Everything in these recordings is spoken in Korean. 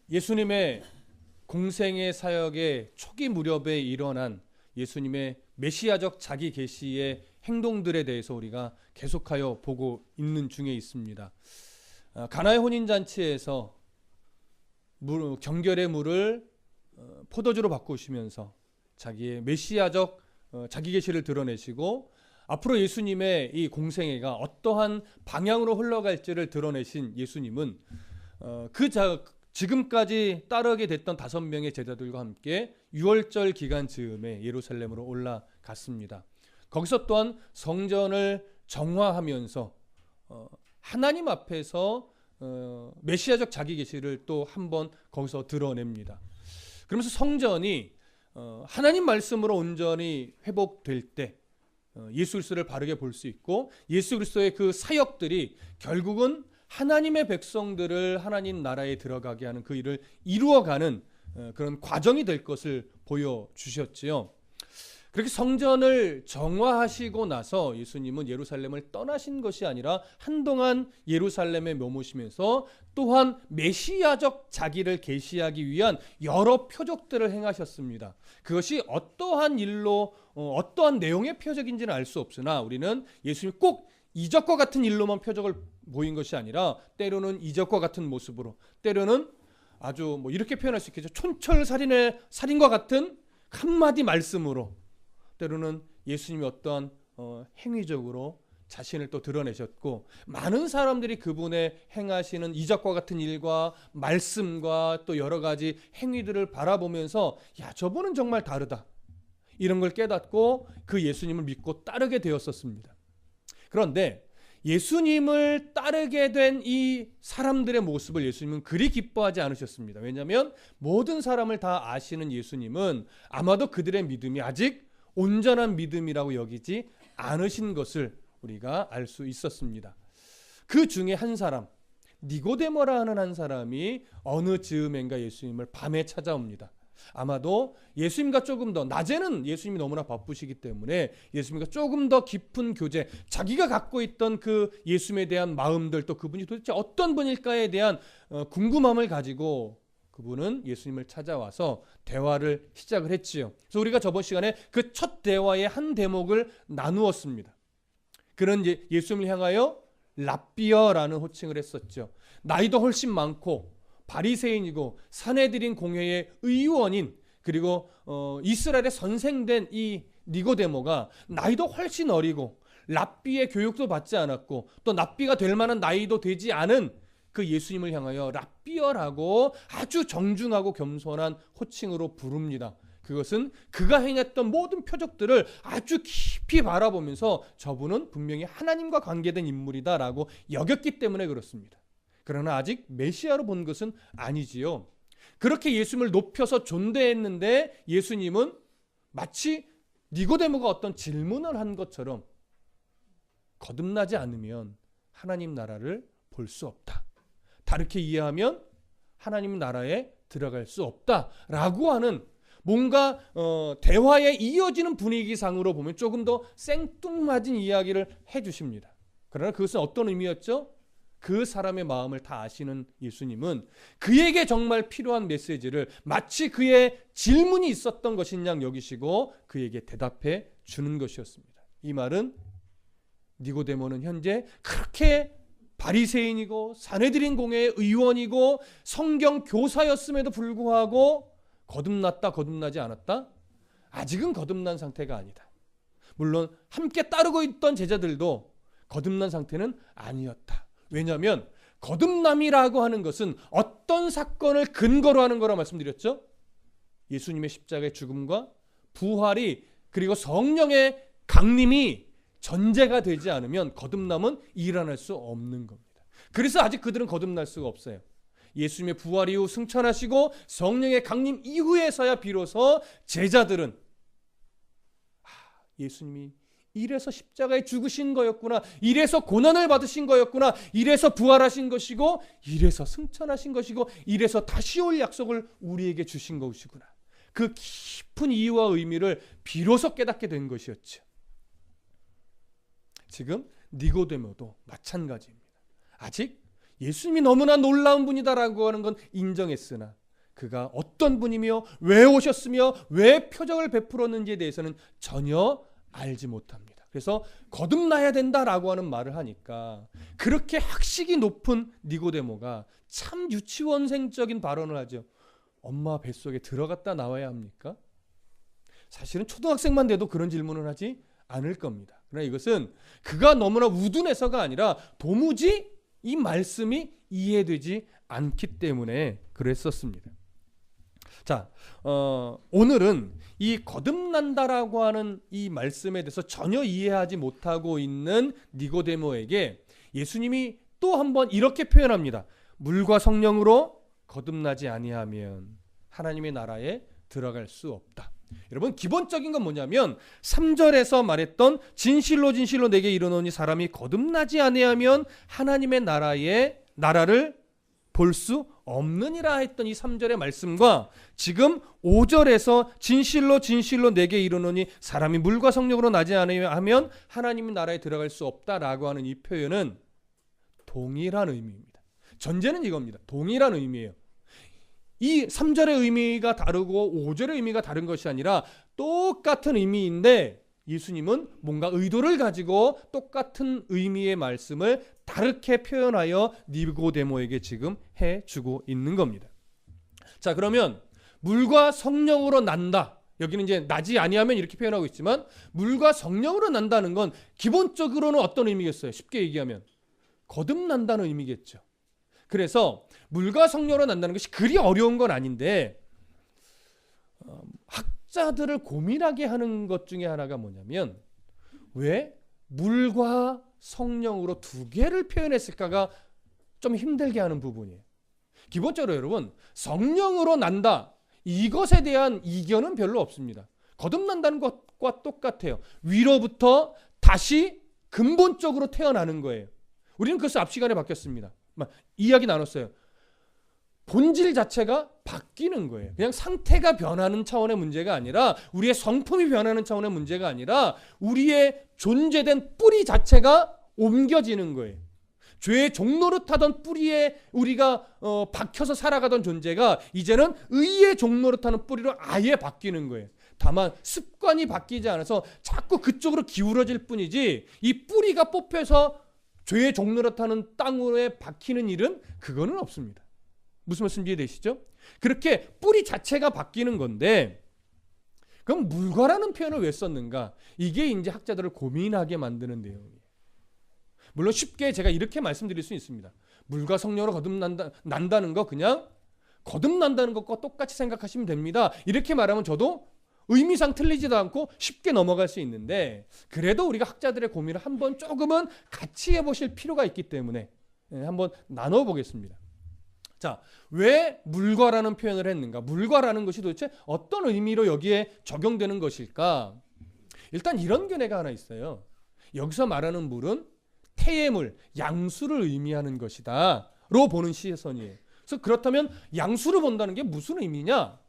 예수님의 공생의 사역의 초기 무렵에 일어난 예수님의 메시아적 자기 계시의 행동들에 대해서 우리가 계속하여 보고 있는 중에 있습니다. 가나의 혼인잔치에서 경결의 물을 포도주로 바꾸시면서 자기의 메시아적 자기 계시를 드러내시고, 앞으로 예수님의 이 공생애가 어떠한 방향으로 흘러갈지를 드러내신 예수님은 지금까지 따르게 됐던 5명의 제자들과 함께 유월절 기간 즈음에 예루살렘으로 올라갔습니다. 거기서 또한 성전을 정화하면서 하나님 앞에서 메시아적 자기 계시를 또 한번 거기서 드러냅니다. 그러면서 성전이 하나님 말씀으로 온전히 회복될 때 예수 그리스도를 바르게 볼 수 있고, 예수 그리스도의 그 사역들이 결국은 하나님의 백성들을 하나님 나라에 들어가게 하는 그 일을 이루어가는 그런 과정이 될 것을 보여주셨지요. 그렇게 성전을 정화하시고 나서 예수님은 예루살렘을 떠나신 것이 아니라 한동안 예루살렘에 머무시면서 또한 메시아적 자기를 계시하기 위한 여러 표적들을 행하셨습니다. 그것이 어떠한 일로 어떠한 내용의 표적인지는 알 수 없으나 우리는 예수님이 꼭 이적과 같은 일로만 표적을 보인 것이 아니라 때로는 이적과 같은 모습으로, 때로는 아주 이렇게 표현할 수 있겠죠. 촌철살인의 살인과 같은 한마디 말씀으로, 때로는 예수님이 어떠한 행위적으로 자신을 또 드러내셨고, 많은 사람들이 그분의 행하시는 이적과 같은 일과 말씀과 또 여러 가지 행위들을 바라보면서 야, 저분은 정말 다르다, 이런 걸 깨닫고 그 예수님을 믿고 따르게 되었었습니다. 그런데 예수님을 따르게 된 이 사람들의 모습을 예수님은 그리 기뻐하지 않으셨습니다. 왜냐하면 모든 사람을 다 아시는 예수님은 아마도 그들의 믿음이 아직 온전한 믿음이라고 여기지 않으신 것을 우리가 알 수 있었습니다. 그 중에 한 사람, 니고데모라 하는 한 사람이 어느 즈음엔가 예수님을 밤에 찾아옵니다. 아마도 예수님과 조금 더, 낮에는 예수님이 너무나 바쁘시기 때문에 예수님과 조금 더 깊은 교제, 자기가 갖고 있던 그 예수님에 대한 마음들, 또 그분이 도대체 어떤 분일까에 대한 궁금함을 가지고 그분은 예수님을 찾아와서 대화를 시작을 했지요. 그래서 우리가 저번 시간에 그 첫 대화의 한 대목을 나누었습니다. 그는 예수님을 향하여 랍비어라는 호칭을 했었죠. 나이도 훨씬 많고 바리새인이고 사내들인 공회의 의원인, 그리고 이스라엘의 선생된 이 니고데모가 나이도 훨씬 어리고 랍비의 교육도 받지 않았고 또 랍비가 될 만한 나이도 되지 않은 그 예수님을 향하여 랍비어라고 아주 정중하고 겸손한 호칭으로 부릅니다. 그것은 그가 행했던 모든 표적들을 아주 깊이 바라보면서 저분은 분명히 하나님과 관계된 인물이다라고 여겼기 때문에 그렇습니다. 그러나 아직 메시아로 본 것은 아니지요. 그렇게 예수님을 높여서 존대했는데 예수님은 마치 니고데모가 어떤 질문을 한 것처럼 거듭나지 않으면 하나님 나라를 볼 수 없다, 다르게 이해하면 하나님 나라에 들어갈 수 없다라고 하는 뭔가 대화에 이어지는 분위기상으로 보면 조금 더 생뚱맞은 이야기를 해주십니다. 그러나 그것은 어떤 의미였죠? 그 사람의 마음을 다 아시는 예수님은 그에게 정말 필요한 메시지를 마치 그의 질문이 있었던 것인 양 여기시고 그에게 대답해 주는 것이었습니다. 이 말은 니고데모는 현재 그렇게 바리새인이고 사내들인 공회의 의원이고 성경 교사였음에도 불구하고 거듭났다, 거듭나지 않았다? 아직은 거듭난 상태가 아니다. 물론 함께 따르고 있던 제자들도 거듭난 상태는 아니었다. 왜냐하면 거듭남이라고 하는 것은 어떤 사건을 근거로 하는 거라 말씀드렸죠? 예수님의 십자가의 죽음과 부활이, 그리고 성령의 강림이 전제가 되지 않으면 거듭남은 일어날 수 없는 겁니다. 그래서 아직 그들은 거듭날 수가 없어요. 예수님의 부활 이후 승천하시고 성령의 강림 이후에서야 비로소 제자들은 예수님이 이래서 십자가에 죽으신 거였구나, 이래서 고난을 받으신 거였구나, 이래서 부활하신 것이고 이래서 승천하신 것이고 이래서 다시 올 약속을 우리에게 주신 것이구나, 그 깊은 이유와 의미를 비로소 깨닫게 된 것이었죠. 지금 니고데모도 마찬가지입니다. 아직 예수님이 너무나 놀라운 분이다라고 하는 건 인정했으나 그가 어떤 분이며 왜 오셨으며 왜 표적을 베풀었는지에 대해서는 전혀 알지 못합니다. 그래서 거듭나야 된다라고 하는 말을 하니까 그렇게 학식이 높은 니고데모가 참 유치원생적인 발언을 하죠. 엄마 뱃속에 들어갔다 나와야 합니까? 사실은 초등학생만 돼도 그런 질문을 하지 않을 겁니다. 그러나 이것은 그가 너무나 우둔해서가 아니라 도무지 이 말씀이 이해되지 않기 때문에 그랬었습니다. 자, 오늘은 이 거듭난다라고 하는 이 말씀에 대해서 전혀 이해하지 못하고 있는 니고데모에게 예수님이 또 한번 이렇게 표현합니다. 물과 성령으로 거듭나지 아니하면 하나님의 나라에 들어갈 수 없다. 여러분, 기본적인 건 뭐냐면 3절에서 말했던 진실로 진실로 내게 이르노니 사람이 거듭나지 아니하면 하나님의 나라를 볼 수 없느니라 했던 이 3절의 말씀과 지금 5절에서 진실로 진실로 내게 이르노니 사람이 물과 성령으로 나지 아니하면 하나님의 나라에 들어갈 수 없다라고 하는 이 표현은 동일한 의미입니다. 전제는 이겁니다. 동일한 의미예요. 이 3절의 의미가 다르고 5절의 의미가 다른 것이 아니라 똑같은 의미인데 예수님은 뭔가 의도를 가지고 똑같은 의미의 말씀을 다르게 표현하여 니고데모에게 지금 해주고 있는 겁니다. 자, 그러면 물과 성령으로 난다. 여기는 이제 나지 아니하면 이렇게 표현하고 있지만 물과 성령으로 난다는 건 기본적으로는 어떤 의미겠어요? 쉽게 얘기하면 거듭난다는 의미겠죠. 그래서 물과 성령으로 난다는 것이 그리 어려운 건 아닌데 학자들을 고민하게 하는 것 중에 하나가 뭐냐면 왜 물과 성령으로 두 개를 표현했을까가 좀 힘들게 하는 부분이에요. 기본적으로 여러분 성령으로 난다 이것에 대한 이견은 별로 없습니다. 거듭난다는 것과 똑같아요. 위로부터 다시 근본적으로 태어나는 거예요. 우리는 그래서 앞 시간에 바뀌었습니다. 이야기 나눴어요. 본질 자체가 바뀌는 거예요. 그냥 상태가 변하는 차원의 문제가 아니라 우리의 성품이 변하는 차원의 문제가 아니라 우리의 존재된 뿌리 자체가 옮겨지는 거예요. 죄의 종노릇하던 뿌리에 우리가 박혀서 살아가던 존재가 이제는 의의 종노릇하는 뿌리로 아예 바뀌는 거예요. 다만 습관이 바뀌지 않아서 자꾸 그쪽으로 기울어질 뿐이지 이 뿌리가 뽑혀서 죄의 종노릇하는 땅에 박히는 일은 그거는 없습니다. 무슨 말씀인지 이해되시죠? 그렇게 뿌리 자체가 바뀌는 건데 그럼 물과라는 표현을 왜 썼는가? 이게 이제 학자들을 고민하게 만드는 내용이에요. 물론 쉽게 제가 이렇게 말씀드릴 수 있습니다. 물과 성령으로 거듭난다는 거 그냥 거듭난다는 것과 똑같이 생각하시면 됩니다. 이렇게 말하면 저도 의미상 틀리지도 않고 쉽게 넘어갈 수 있는데 그래도 우리가 학자들의 고민을 한번 조금은 같이 해보실 필요가 있기 때문에 한번 나눠보겠습니다. 자, 왜 물과라는 표현을 했는가? 물과라는 것이 도대체 어떤 의미로 여기에 적용되는 것일까? 일단 이런 견해가 하나 있어요. 여기서 말하는 물은 태의 물, 양수를 의미하는 것이다 로 보는 시선이에요. 그래서 그렇다면 양수를 본다는 게 무슨 의미냐?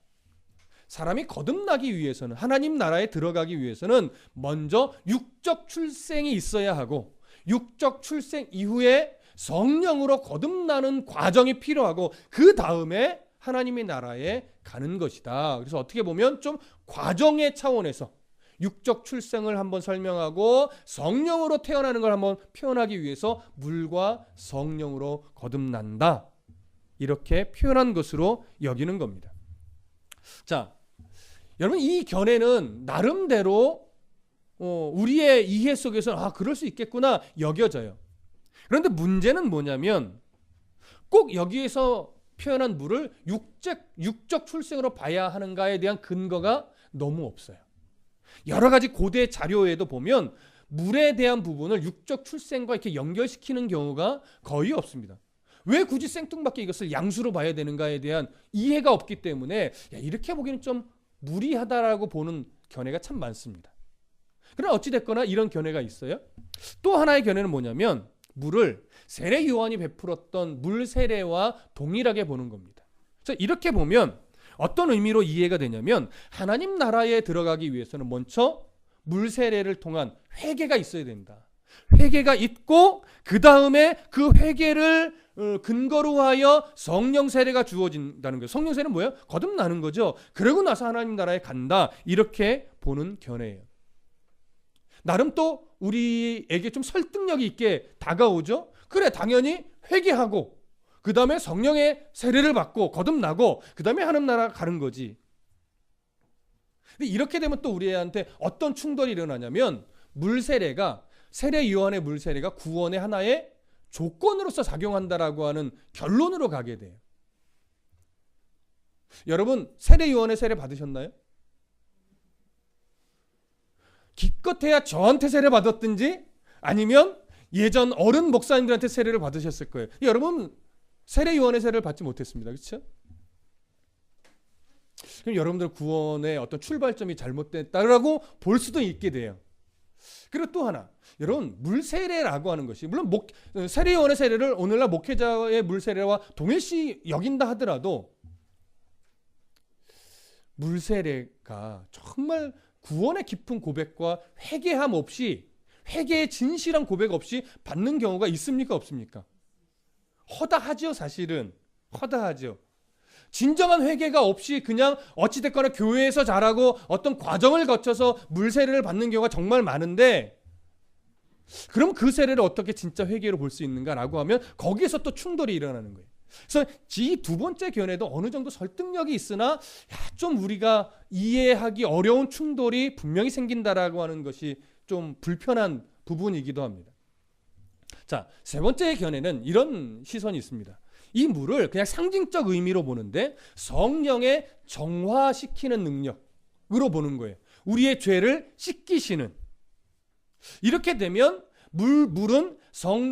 사람이 거듭나기 위해서는 하나님 나라에 들어가기 위해서는 먼저 육적 출생이 있어야 하고 육적 출생 이후에 성령으로 거듭나는 과정이 필요하고 그 다음에 하나님의 나라에 가는 것이다. 그래서 어떻게 보면 좀 과정의 차원에서 육적 출생을 한번 설명하고 성령으로 태어나는 걸 한번 표현하기 위해서 물과 성령으로 거듭난다. 이렇게 표현한 것으로 여기는 겁니다. 자, 여러분 이 견해는 나름대로 우리의 이해 속에서 그럴 수 있겠구나 여겨져요. 그런데 문제는 뭐냐면 꼭 여기에서 표현한 물을 육적 출생으로 봐야 하는가에 대한 근거가 너무 없어요. 여러 가지 고대 자료에도 보면 물에 대한 부분을 육적 출생과 이렇게 연결시키는 경우가 거의 없습니다. 왜 굳이 생뚱맞게 이것을 양수로 봐야 되는가에 대한 이해가 없기 때문에 이렇게 보기는 좀 무리하다라고 보는 견해가 참 많습니다. 그러나 어찌됐거나 이런 견해가 있어요. 또 하나의 견해는 뭐냐면 물을 세례 요한이 베풀었던 물 세례와 동일하게 보는 겁니다. 그래서 이렇게 보면 어떤 의미로 이해가 되냐면 하나님 나라에 들어가기 위해서는 먼저 물 세례를 통한 회개가 있어야 된다. 회개가 있고 그 다음에 그 회개를 근거로 하여 성령 세례가 주어진다는 거예요. 성령 세례는 뭐예요? 거듭나는 거죠. 그러고 나서 하나님 나라에 간다. 이렇게 보는 견해예요. 나름 또 우리에게 좀 설득력이 있게 다가오죠. 그래, 당연히 회개하고 그 다음에 성령의 세례를 받고 거듭나고 그 다음에 하나님 나라 가는 거지. 근데 이렇게 되면 또 우리한테 어떤 충돌이 일어나냐면 물세례가, 세례 요한의 물세례가 구원의 하나의 조건으로서 작용한다라고 하는 결론으로 가게 돼요. 여러분, 세례 요한의 세례 받으셨나요? 기껏해야 저한테 세례 받았든지 아니면 예전 어른 목사님들한테 세례를 받으셨을 거예요. 여러분, 세례 요한의 세례를 받지 못했습니다. 그렇죠? 그럼 여러분들 구원의 어떤 출발점이 잘못됐다라고 볼 수도 있게 돼요. 그리고 또 하나, 여러분, 물세례라고 하는 것이 물론 세례 요한의 세례를 오늘날 목회자의 물세례와 동일시 여긴다 하더라도 물세례가 정말 구원의 깊은 고백과 회개함 없이, 회개의 진실한 고백 없이 받는 경우가 있습니까? 없습니까? 허다하죠. 사실은 허다하죠. 진정한 회개가 없이 그냥 어찌됐거나 교회에서 자라고 어떤 과정을 거쳐서 물세례를 받는 경우가 정말 많은데, 그럼 그 세례를 어떻게 진짜 회개로 볼 수 있는가라고 하면 거기에서 또 충돌이 일어나는 거예요. 그래서 이 두 번째 견해도 어느 정도 설득력이 있으나 좀 우리가 이해하기 어려운 충돌이 분명히 생긴다라고 하는 것이 좀 불편한 부분이기도 합니다. 자, 세 번째 견해는 이런 시선이 있습니다. 이 물을 그냥 상징적 의미로 보는데 성령의 정화시키는 능력으로 보는 거예요. 우리의 죄를 씻기시는. 이렇게 되면 물은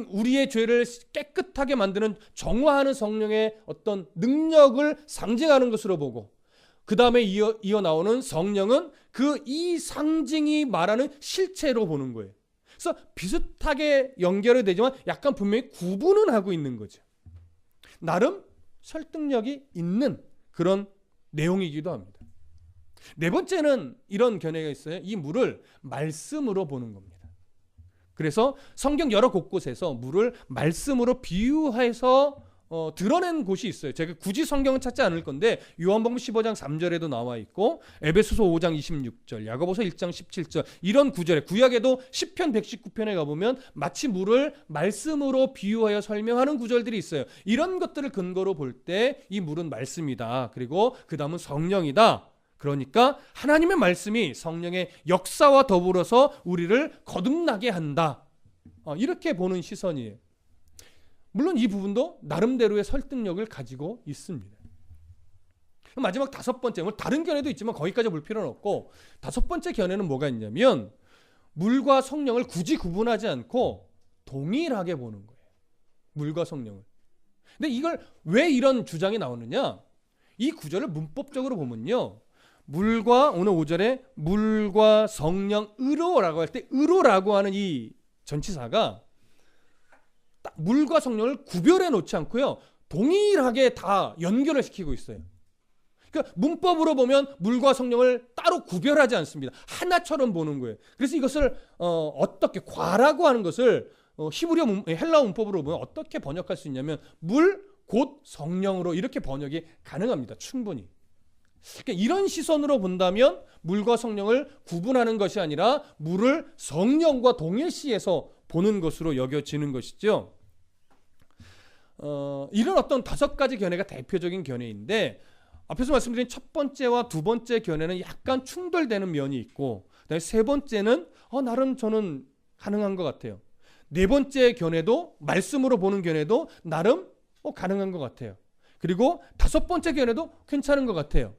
우리의 죄를 깨끗하게 만드는, 정화하는 성령의 어떤 능력을 상징하는 것으로 보고, 그 다음에 이어 나오는 성령은 이 상징이 말하는 실체로 보는 거예요. 그래서 비슷하게 연결이 되지만 약간 분명히 구분은 하고 있는 거죠. 나름 설득력이 있는 그런 내용이기도 합니다. 네 번째는 이런 견해가 있어요. 이 물을 말씀으로 보는 겁니다. 그래서 성경 여러 곳곳에서 물을 말씀으로 비유해서 드러낸 곳이 있어요. 제가 굳이 성경은 찾지 않을 건데 요한복음 15장 3절에도 나와 있고 에베소서 5장 26절, 야고보서 1장 17절 이런 구절에, 구약에도 시편 119편에 가보면 마치 물을 말씀으로 비유하여 설명하는 구절들이 있어요. 이런 것들을 근거로 볼 때 이 물은 말씀이다. 그리고 그 다음은 성령이다. 그러니까 하나님의 말씀이 성령의 역사와 더불어서 우리를 거듭나게 한다. 이렇게 보는 시선이에요. 물론 이 부분도 나름대로의 설득력을 가지고 있습니다. 마지막 다섯 번째, 다른 견해도 있지만 거기까지 볼 필요는 없고, 다섯 번째 견해는 뭐가 있냐면 물과 성령을 굳이 구분하지 않고 동일하게 보는 거예요. 물과 성령을. 근데 이걸 왜 이런 주장이 나오느냐? 이 구절을 문법적으로 보면요, 물과, 오늘 5절에 물과 성령으로라고 할 때 으로라고 하는 이 전치사가 물과 성령을 구별해 놓지 않고요, 동일하게 다 연결을 시키고 있어요. 그러니까 문법으로 보면 물과 성령을 따로 구별하지 않습니다. 하나처럼 보는 거예요. 그래서 이것을 어떻게, 과라고 하는 것을 히브리어 헬라어 문법으로 보면 어떻게 번역할 수 있냐면 물 곧 성령으로 이렇게 번역이 가능합니다. 충분히. 그러니까 이런 시선으로 본다면 물과 성령을 구분하는 것이 아니라 물을 성령과 동일시해서 보는 것으로 여겨지는 것이죠. 이런 어떤 다섯 가지 견해가 대표적인 견해인데, 앞에서 말씀드린 첫 번째와 두 번째 견해는 약간 충돌되는 면이 있고, 그다음에 세 번째는 나름 저는 가능한 것 같아요. 네 번째 견해도, 말씀으로 보는 견해도 나름 가능한 것 같아요. 그리고 다섯 번째 견해도 괜찮은 것 같아요.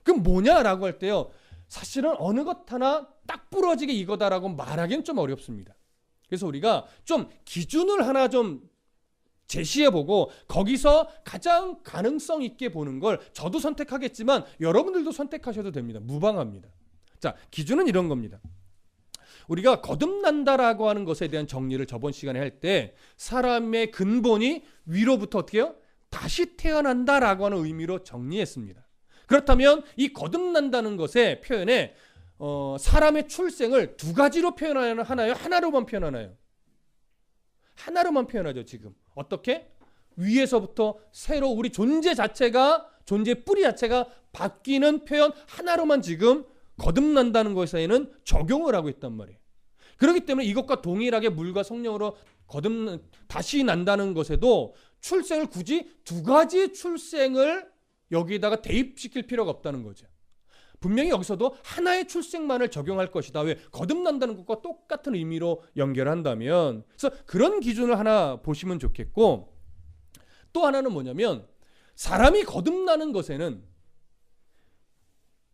그럼 뭐냐라고 할 때요, 사실은 어느 것 하나 딱 부러지게 이거다라고 말하기는 좀 어렵습니다. 그래서 우리가 좀 기준을 하나 좀 제시해보고 거기서 가장 가능성 있게 보는 걸 저도 선택하겠지만 여러분들도 선택하셔도 됩니다. 무방합니다. 자, 기준은 이런 겁니다. 우리가 거듭난다라고 하는 것에 대한 정리를 저번 시간에 할 때 사람의 근본이 위로부터 어떻게 해요? 다시 태어난다라고 하는 의미로 정리했습니다. 그렇다면 이 거듭난다는 것의 표현에 사람의 출생을 두 가지로 표현하나요? 하나로만 표현하나요? 하나로만 표현하죠. 지금 어떻게? 위에서부터 새로 우리 존재 자체가, 존재의 뿌리 자체가 바뀌는 표현 하나로만 지금 거듭난다는 것에는 적용을 하고 있단 말이에요. 그렇기 때문에 이것과 동일하게 물과 성령으로 다시 난다는 것에도 출생을 굳이 두 가지 출생을 여기다가 대입시킬 필요가 없다는 거죠. 분명히 여기서도 하나의 출생만을 적용할 것이다. 왜? 거듭난다는 것과 똑같은 의미로 연결한다면. 그래서 그런 기준을 하나 보시면 좋겠고, 또 하나는 뭐냐면 사람이 거듭나는 것에는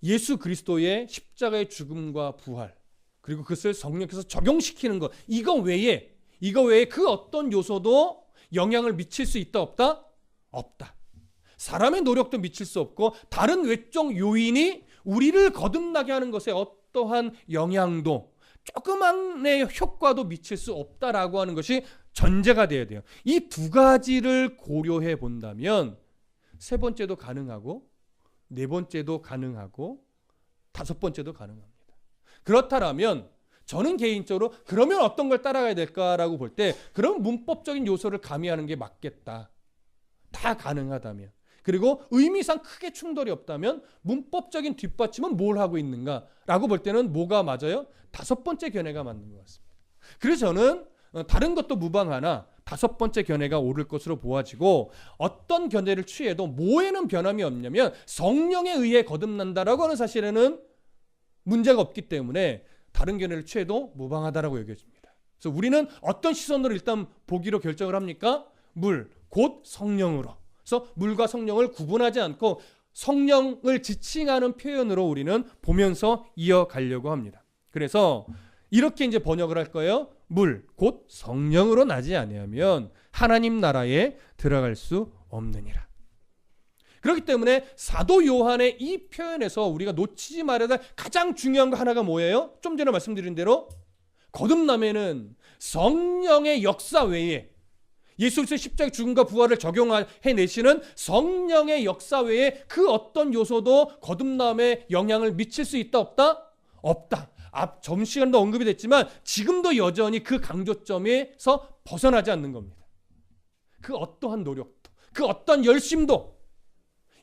예수 그리스도의 십자가의 죽음과 부활, 그리고 그것을 성령께서 적용시키는 것, 이거 외에 그 어떤 요소도 영향을 미칠 수 있다 없다? 없다. 사람의 노력도 미칠 수 없고 다른 외적 요인이 우리를 거듭나게 하는 것에 어떠한 영향도, 조그만의 효과도 미칠 수 없다라고 하는 것이 전제가 돼야 돼요. 이 두 가지를 고려해 본다면 세 번째도 가능하고 네 번째도 가능하고 다섯 번째도 가능합니다. 그렇다면 저는 개인적으로 그러면 어떤 걸 따라가야 될까라고 볼 때, 그럼 문법적인 요소를 가미하는 게 맞겠다. 다 가능하다면. 그리고 의미상 크게 충돌이 없다면 문법적인 뒷받침은 뭘 하고 있는가라고 볼 때는 뭐가 맞아요? 다섯 번째 견해가 맞는 것 같습니다. 그래서 저는 다른 것도 무방하나 다섯 번째 견해가 옳을 것으로 보아지고, 어떤 견해를 취해도 뭐에는 변함이 없냐면 성령에 의해 거듭난다라고 하는 사실에는 문제가 없기 때문에 다른 견해를 취해도 무방하다라고 여겨집니다. 그래서 우리는 어떤 시선으로 일단 보기로 결정을 합니까? 물, 곧 성령으로. 그래서 물과 성령을 구분하지 않고 성령을 지칭하는 표현으로 우리는 보면서 이어가려고 합니다. 그래서 이렇게 이제 번역을 할 거예요. 물, 곧 성령으로 나지 아니하면 하나님 나라에 들어갈 수 없느니라. 그렇기 때문에 사도 요한의 이 표현에서 우리가 놓치지 말아야 될 가장 중요한 거 하나가 뭐예요? 좀 전에 말씀드린 대로 거듭남에는 성령의 역사 외에, 예수 그리스도의 십자가의 죽음과 부활을 적용해내시는 성령의 역사 외에 그 어떤 요소도 거듭남에 영향을 미칠 수 있다 없다? 없다. 앞 점시간도 언급이 됐지만 지금도 여전히 그 강조점에서 벗어나지 않는 겁니다. 그 어떠한 노력도, 그 어떤 열심도,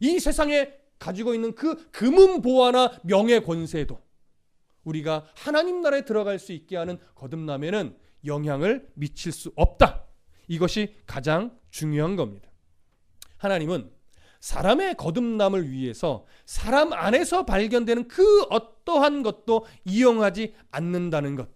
이 세상에 가지고 있는 그 금은 보화나 명예 권세도 우리가 하나님 나라에 들어갈 수 있게 하는 거듭남에는 영향을 미칠 수 없다. 이것이 가장 중요한 겁니다. 하나님은 사람의 거듭남을 위해서 사람 안에서 발견되는 그 어떠한 것도 이용하지 않는다는 것.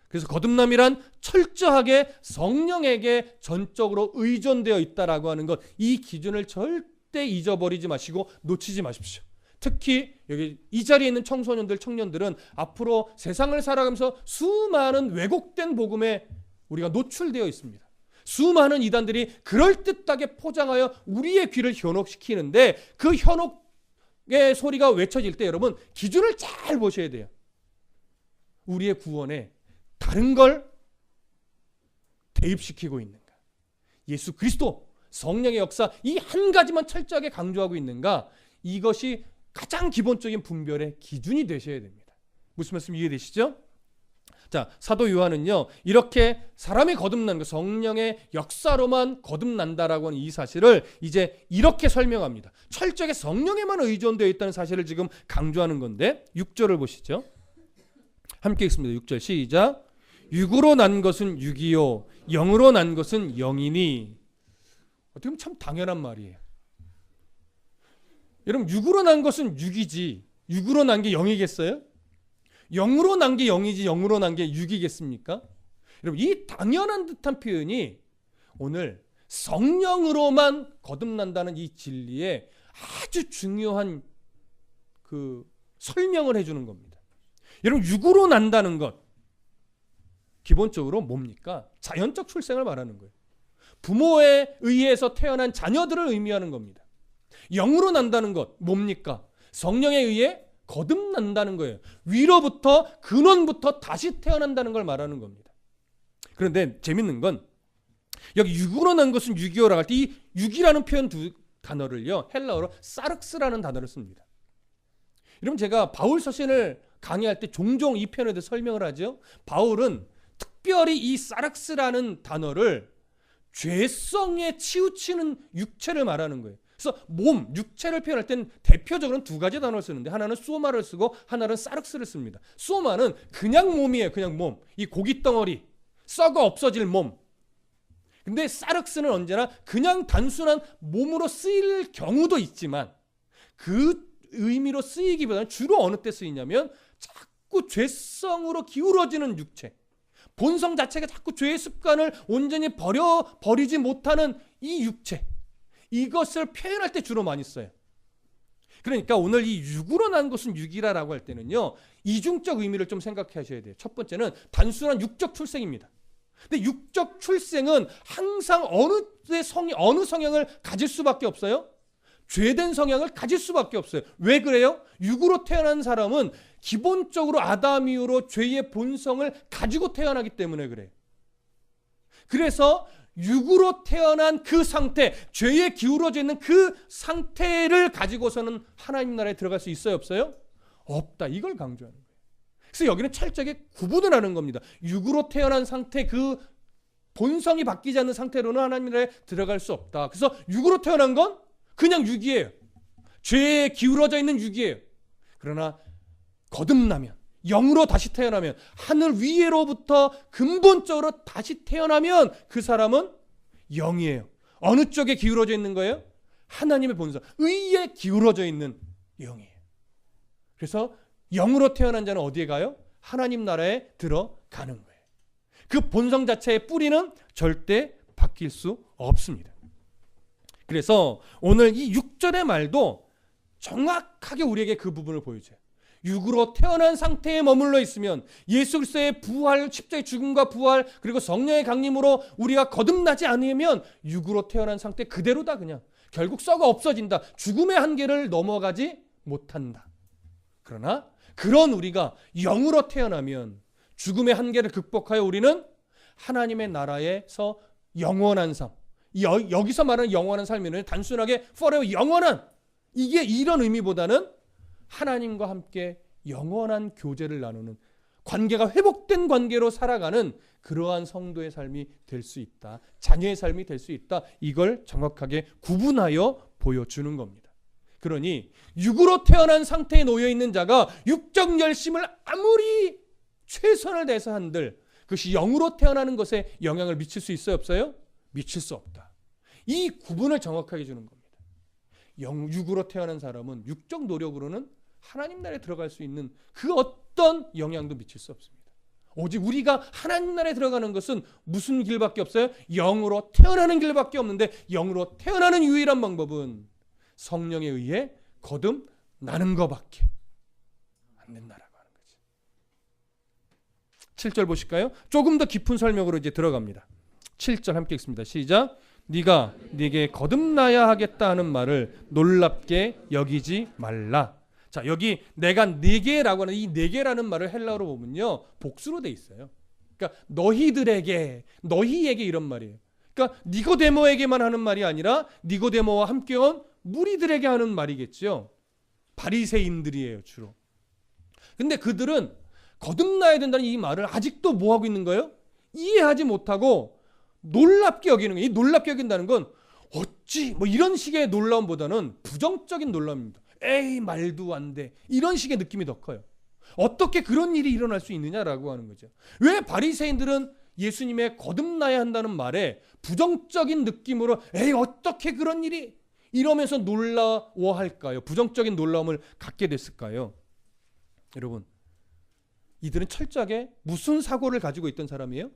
그래서 거듭남이란 철저하게 성령에게 전적으로 의존되어 있다라고 하는 것, 이 기준을 절대 잊어버리지 마시고 놓치지 마십시오. 특히 여기 이 자리에 있는 청소년들, 청년들은 앞으로 세상을 살아가면서 수많은 왜곡된 복음에 우리가 노출되어 있습니다. 수많은 이단들이 그럴듯하게 포장하여 우리의 귀를 현혹시키는데, 그 현혹의 소리가 외쳐질 때 여러분 기준을 잘 보셔야 돼요. 우리의 구원에 다른 걸 대입시키고 있는가? 예수 그리스도, 성령의 역사, 이 한 가지만 철저하게 강조하고 있는가? 이것이 가장 기본적인 분별의 기준이 되셔야 됩니다. 무슨 말씀 이해되시죠? 자, 사도 요한은요, 이렇게 사람이 거듭나는 것, 성령의 역사로만 거듭난다라고 하는 이 사실을 이제 이렇게 설명합니다. 철저하게 성령에만 의존되어 있다는 사실을 지금 강조하는 건데, 6절을 보시죠. 함께 읽습니다. 6절 시작. 육으로 난 것은 육이요 영으로 난 것은 영이니. 어떻게 보면 참 당연한 말이에요. 여러분, 육으로 난 것은 육이지 육으로 난 게 영이겠어요? 영으로 난 게 영이지 영으로 난 게 육이겠습니까? 여러분, 이 당연한 듯한 표현이 오늘 성령으로만 거듭난다는 이 진리에 아주 중요한 그 설명을 해주는 겁니다. 여러분, 육으로 난다는 것, 기본적으로 뭡니까? 자연적 출생을 말하는 거예요. 부모에 의해서 태어난 자녀들을 의미하는 겁니다. 영으로 난다는 것 뭡니까? 성령에 의해 거듭난다는 거예요. 위로부터, 근원부터 다시 태어난다는 걸 말하는 겁니다. 그런데 재밌는 건 여기 육으로 난 것은 육이요라고 할 때 이 육이라는 표현 두 단어를요, 헬라어로 사륵스라는 단어를 씁니다. 여러분, 제가 바울 서신을 강의할 때 종종 이 표현에 대해 설명을 하죠. 바울은 특별히 이 사륵스라는 단어를 죄성에 치우치는 육체를 말하는 거예요. 그래서 몸, 육체를 표현할 땐 대표적으로는 두 가지 단어를 쓰는데 하나는 소마를 쓰고 하나는 사륵스를 씁니다. 소마는 그냥 몸이에요. 그냥 몸. 이 고깃덩어리, 썩어 없어질 몸. 근데 사륵스는 언제나 그냥 단순한 몸으로 쓰일 경우도 있지만 그 의미로 쓰이기보다는 주로 어느 때 쓰이냐면 자꾸 죄성으로 기울어지는 육체. 본성 자체가 자꾸 죄의 습관을 온전히 버리지 못하는 이 육체. 이것을 표현할 때 주로 많이 써요. 그러니까 오늘 이 육으로 난 것은 육이라라고 할 때는요, 이중적 의미를 좀 생각하셔야 돼요. 첫 번째는 단순한 육적 출생입니다. 근데 육적 출생은 항상 어느 성향을 가질 수밖에 없어요? 죄된 성향을 가질 수밖에 없어요. 왜 그래요? 육으로 태어난 사람은 기본적으로 아담 이후로 죄의 본성을 가지고 태어나기 때문에 그래요. 그래서 육으로 태어난 그 상태, 죄에 기울어져 있는 그 상태를 가지고서는 하나님 나라에 들어갈 수 있어요, 없어요? 없다. 이걸 강조하는 거예요. 그래서 여기는 철저하게 구분을 하는 겁니다. 육으로 태어난 상태, 그 본성이 바뀌지 않는 상태로는 하나님 나라에 들어갈 수 없다. 그래서 육으로 태어난 건 그냥 육이에요. 죄에 기울어져 있는 육이에요. 그러나 거듭나면, 영으로 다시 태어나면, 하늘 위에로부터 근본적으로 다시 태어나면 그 사람은 영이에요. 어느 쪽에 기울어져 있는 거예요? 하나님의 본성, 의에 기울어져 있는 영이에요. 그래서 영으로 태어난 자는 어디에 가요? 하나님 나라에 들어가는 거예요. 그 본성 자체의 뿌리는 절대 바뀔 수 없습니다. 그래서 오늘 이 6절의 말도 정확하게 우리에게 그 부분을 보여줘요. 육으로 태어난 상태에 머물러 있으면 예수 그리스도의 부활, 십자가의 죽음과 부활, 그리고 성령의 강림으로 우리가 거듭나지 않으면 육으로 태어난 상태 그대로다. 그냥 결국 썩어 없어진다. 죽음의 한계를 넘어가지 못한다. 그러나 그런 우리가 영으로 태어나면 죽음의 한계를 극복하여 우리는 하나님의 나라에서 영원한 삶, 여기서 말하는 영원한 삶이는 단순하게 forever, 영원한, 이게 이런 의미보다는 하나님과 함께 영원한 교제를 나누는, 관계가 회복된 관계로 살아가는 그러한 성도의 삶이 될 수 있다. 자녀의 삶이 될 수 있다. 이걸 정확하게 구분하여 보여주는 겁니다. 그러니 육으로 태어난 상태에 놓여있는 자가 육적 열심을 아무리 최선을 다해서 한들 그것이 영으로 태어나는 것에 영향을 미칠 수 있어요, 없어요? 미칠 수 없다. 이 구분을 정확하게 주는 겁니다. 육으로 태어난 사람은 육적 노력으로는 하나님 나라에 들어갈 수 있는 그 어떤 영향도 미칠 수 없습니다. 오직 우리가 하나님 나라에 들어가는 것은 무슨 길밖에 없어요? 영으로 태어나는 길밖에 없는데, 영으로 태어나는 유일한 방법은 성령에 의해 거듭나는 것밖에 안 된다라고 하는 거죠. 7절 보실까요? 조금 더 깊은 설명으로 이제 들어갑니다. 7절 함께 읽습니다. 시작. 네가 네게 거듭나야 하겠다 하는 말을 놀랍게 여기지 말라. 자, 여기 내가 네게라고 하는 이 네게라는 말을 헬라어로 보면요, 복수로 돼 있어요. 그러니까 너희들에게, 너희에게 이런 말이에요. 그러니까 니고데모에게만 하는 말이 아니라 니고데모와 함께 온 무리들에게 하는 말이겠죠. 바리새인들이에요, 주로. 근데 그들은 거듭나야 된다는 이 말을 아직도 뭐 하고 있는 거예요? 이해하지 못하고 놀랍게 여기는 거예요. 이 놀랍게 여긴다는 건 어찌 뭐 이런 식의 놀라움보다는 부정적인 놀라움입니다. 에이, 말도 안 돼. 이런 식의 느낌이 더 커요. 어떻게 그런 일이 일어날 수 있느냐라고 하는 거죠. 왜 바리새인들은 예수님의 거듭나야 한다는 말에 부정적인 느낌으로 에이, 어떻게 그런 일이, 이러면서 놀라워할까요? 부정적인 놀라움을 갖게 됐을까요? 여러분, 이들은 철저하게 무슨 사고를 가지고 있던 사람이에요?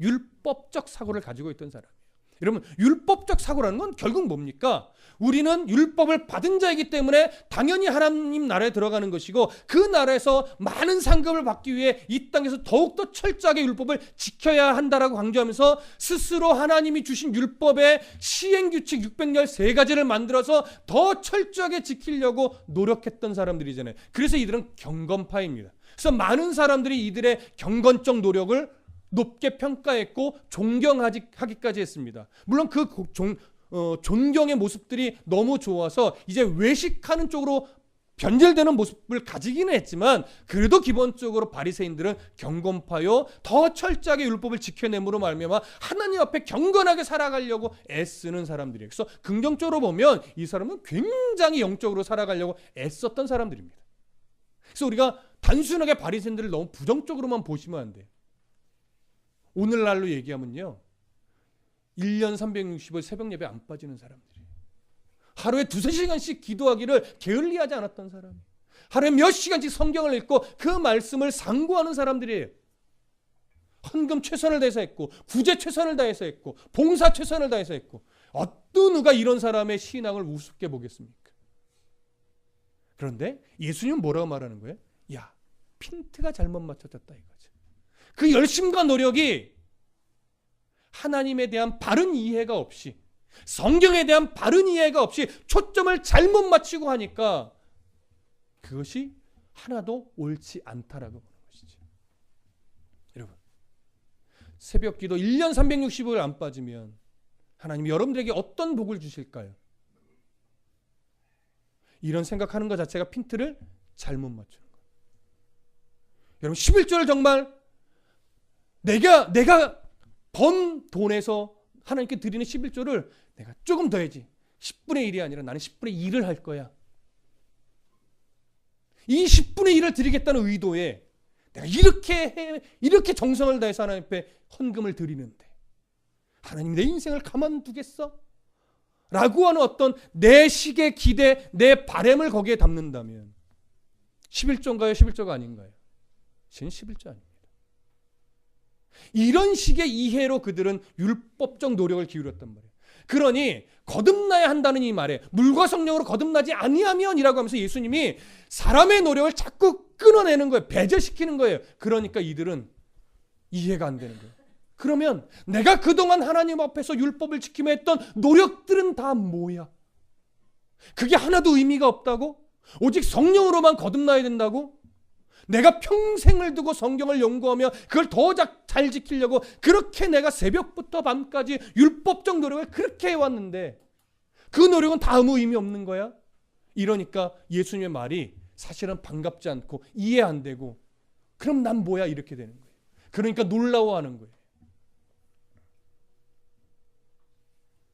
율법적 사고를 가지고 있던 사람이에요. 여러분, 율법적 사고라는 건 결국 뭡니까? 우리는 율법을 받은 자이기 때문에 당연히 하나님 나라에 들어가는 것이고, 그 나라에서 많은 상급을 받기 위해 이 땅에서 더욱더 철저하게 율법을 지켜야 한다라고 강조하면서 스스로 하나님이 주신 율법의 시행규칙 613가지를 만들어서 더 철저하게 지키려고 노력했던 사람들이잖아요. 그래서 이들은 경건파입니다. 그래서 많은 사람들이 이들의 경건적 노력을 높게 평가했고 존경하기까지 했습니다. 물론 그 존경의 모습들이 너무 좋아서 이제 외식하는 쪽으로 변질되는 모습을 가지기는 했지만 그래도 기본적으로 바리새인들은 경건파요, 더 철저하게 율법을 지켜냄으로 말미암아 하나님 앞에 경건하게 살아가려고 애쓰는 사람들이에요. 그래서 긍정적으로 보면 이 사람은 굉장히 영적으로 살아가려고 애썼던 사람들입니다. 그래서 우리가 단순하게 바리새인들을 너무 부정적으로만 보시면 안 돼요. 오늘날로 얘기하면요, 1년 365일 새벽 예배 안 빠지는 사람들이에요. 하루에 2-3시간씩 기도하기를 게을리하지 않았던 사람이에요. 하루에 몇 시간씩 성경을 읽고 그 말씀을 상고하는 사람들이에요. 헌금 최선을 다해서 했고, 구제 최선을 다해서 했고, 봉사 최선을 다해서 했고, 어떤 누가 이런 사람의 신앙을 우습게 보겠습니까? 그런데 예수님은 뭐라고 말하는 거예요? 야, 핀트가 잘못 맞춰졌다 이거죠. 그 열심과 노력이 하나님에 대한 바른 이해가 없이, 성경에 대한 바른 이해가 없이 초점을 잘못 맞추고 하니까 그것이 하나도 옳지 않다라고 보는 것이죠. 여러분, 새벽 기도 1년 365일 안 빠지면 하나님이 여러분들에게 어떤 복을 주실까요? 이런 생각하는 것 자체가 핀트를 잘못 맞추는 거예요. 여러분, 11조를 정말 내가 번 돈에서 하나님께 드리는 11조를 내가 조금 더 해야지, 10분의 1이 아니라 나는 10분의 1을 할 거야. 이 10분의 1을 드리겠다는 의도에 내가 이렇게 정성을 다해서 하나님 앞에 헌금을 드리는데 하나님 내 인생을 가만두겠어? 라고 하는 어떤 내 식의 기대, 내 바램을 거기에 담는다면 11조인가요? 11조가 아닌가요? 지금 11조 아닙니다. 이런 식의 이해로 그들은 율법적 노력을 기울였단 말이에요. 그러니 거듭나야 한다는 이 말에 물과 성령으로 거듭나지 아니하면이라고 하면서 예수님이 사람의 노력을 자꾸 끊어내는 거예요. 배제시키는 거예요. 그러니까 이들은 이해가 안 되는 거예요. 그러면 내가 그동안 하나님 앞에서 율법을 지키며 했던 노력들은 다 뭐야? 그게 하나도 의미가 없다고? 오직 성령으로만 거듭나야 된다고? 내가 평생을 두고 성경을 연구하며 그걸 더 잘 지키려고 그렇게 내가 새벽부터 밤까지 율법적 노력을 그렇게 해왔는데 그 노력은 다 아무 의미 없는 거야? 이러니까 예수님의 말이 사실은 반갑지 않고 이해 안 되고, 그럼 난 뭐야? 이렇게 되는 거예요. 그러니까 놀라워하는 거예요.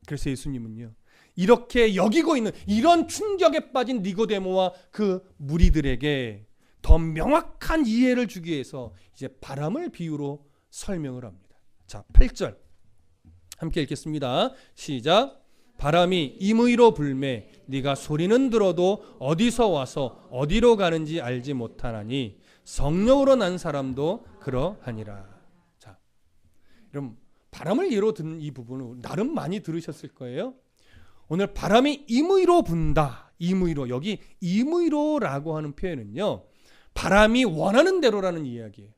그래서 예수님은요, 이렇게 여기고 있는 이런 충격에 빠진 니고데모와 그 무리들에게 더 명확한 이해를 주기 위해서 이제 바람을 비유로 설명을 합니다. 자, 8절 함께 읽겠습니다. 시작. 바람이 임의로 불매 네가 소리는 들어도 어디서 와서 어디로 가는지 알지 못하나니 성령으로 난 사람도 그러하니라. 자, 여러분, 바람을 예로 든 이 부분은 나름 많이 들으셨을 거예요. 오늘 바람이 임의로 분다. 임의로, 여기 임의로라고 하는 표현은요, 바람이 원하는 대로라는 이야기예요.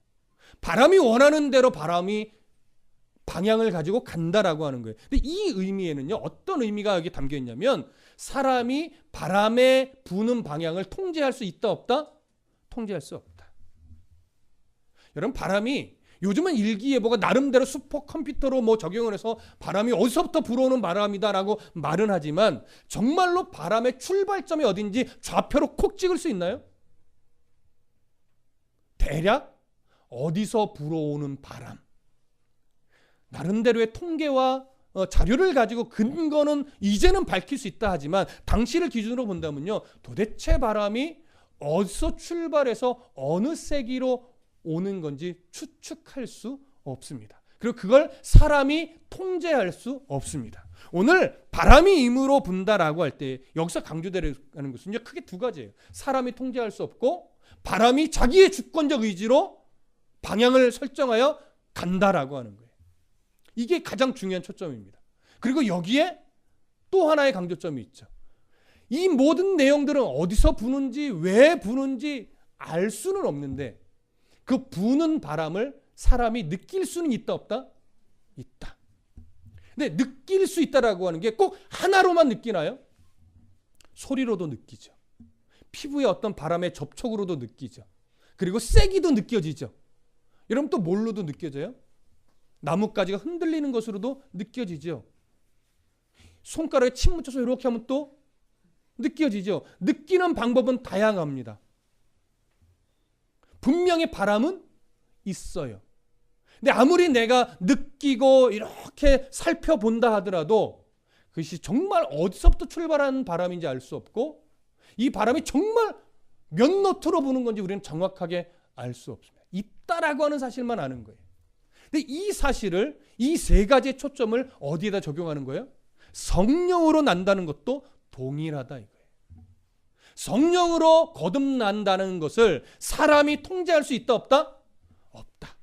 바람이 원하는 대로 바람이 방향을 가지고 간다라고 하는 거예요. 근데 이 의미에는요, 어떤 의미가 여기 담겨 있냐면 사람이 바람에 부는 방향을 통제할 수 있다 없다? 통제할 수 없다. 여러분, 바람이 요즘은 일기예보가 나름대로 슈퍼컴퓨터로 적용을 해서 바람이 어디서부터 불어오는 바람이다라고 말은 하지만 정말로 바람의 출발점이 어딘지 좌표로 콕 찍을 수 있나요? 대략 어디서 불어오는 바람, 나름대로의 통계와 자료를 가지고 근거는 이제는 밝힐 수 있다 하지만 당시를 기준으로 본다면요, 도대체 바람이 어디서 출발해서 어느 세기로 오는 건지 추측할 수 없습니다. 그리고 그걸 사람이 통제할 수 없습니다. 오늘 바람이 임으로 분다라고 할 때 여기서 강조되는 것은요, 크게 두 가지예요. 사람이 통제할 수 없고 바람이 자기의 주권적 의지로 방향을 설정하여 간다라고 하는 거예요. 이게 가장 중요한 초점입니다. 그리고 여기에 또 하나의 강조점이 있죠. 이 모든 내용들은 어디서 부는지 왜 부는지 알 수는 없는데 그 부는 바람을 사람이 느낄 수는 있다 없다? 있다. 근데 느낄 수 있다라고 하는 게 꼭 하나로만 느끼나요? 소리로도 느끼죠. 피부의 어떤 바람의 접촉으로도 느끼죠. 그리고 세기도 느껴지죠. 여러분, 또 뭘로도 느껴져요? 나뭇가지가 흔들리는 것으로도 느껴지죠. 손가락에 침 묻혀서 이렇게 하면 또 느껴지죠? 느끼는 방법은 다양합니다. 분명히 바람은 있어요. 근데 아무리 내가 느끼고 이렇게 살펴본다 하더라도 그것이 정말 어디서부터 출발하는 바람인지 알 수 없고 이 바람이 정말 몇 노트로 부는 건지 우리는 정확하게 알 수 없습니다. 있다라고 하는 사실만 아는 거예요. 근데 이 사실을 이 세 가지의 초점을 어디에다 적용하는 거예요? 성령으로 난다는 것도 동일하다 이거예요. 성령으로 거듭난다는 것을 사람이 통제할 수 있다 없다? 없다.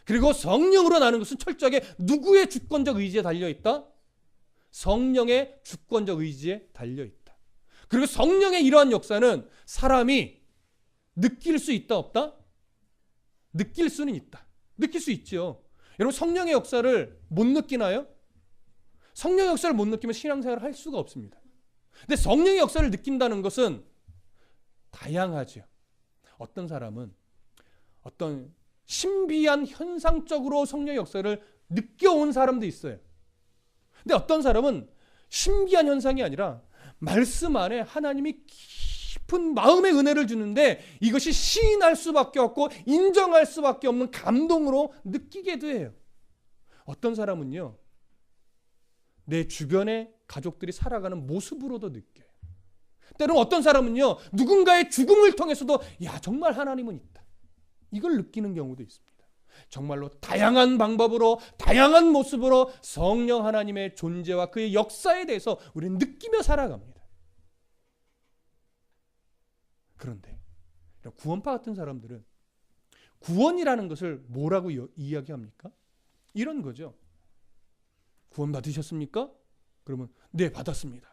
그리고 성령으로 나는 것은 철저하게 누구의 주권적 의지에 달려있다? 성령의 주권적 의지에 달려있다. 그리고 성령의 이러한 역사는 사람이 느낄 수 있다 없다? 느낄 수는 있다. 느낄 수 있죠. 여러분 성령의 역사를 못 느끼나요? 성령의 역사를 못 느끼면 신앙생활을 할 수가 없습니다. 근데 성령의 역사를 느낀다는 것은 다양하죠. 어떤 사람은 어떤 신비한 현상적으로 성령의 역사를 느껴온 사람도 있어요. 근데 어떤 사람은 신비한 현상이 아니라 말씀 안에 하나님이 깊은 마음의 은혜를 주는데 이것이 시인할 수밖에 없고 인정할 수밖에 없는 감동으로 느끼게도 해요. 어떤 사람은요. 내 주변의 가족들이 살아가는 모습으로도 느껴요. 때로는 어떤 사람은요. 누군가의 죽음을 통해서도 야 정말 하나님은 있다. 이걸 느끼는 경우도 있습니다. 정말로 다양한 방법으로 다양한 모습으로 성령 하나님의 존재와 그의 역사에 대해서 우리는 느끼며 살아갑니다. 그런데 구원파 같은 사람들은 구원이라는 것을 뭐라고 이야기합니까? 이런 거죠. 구원 받으셨습니까? 그러면 네 받았습니다.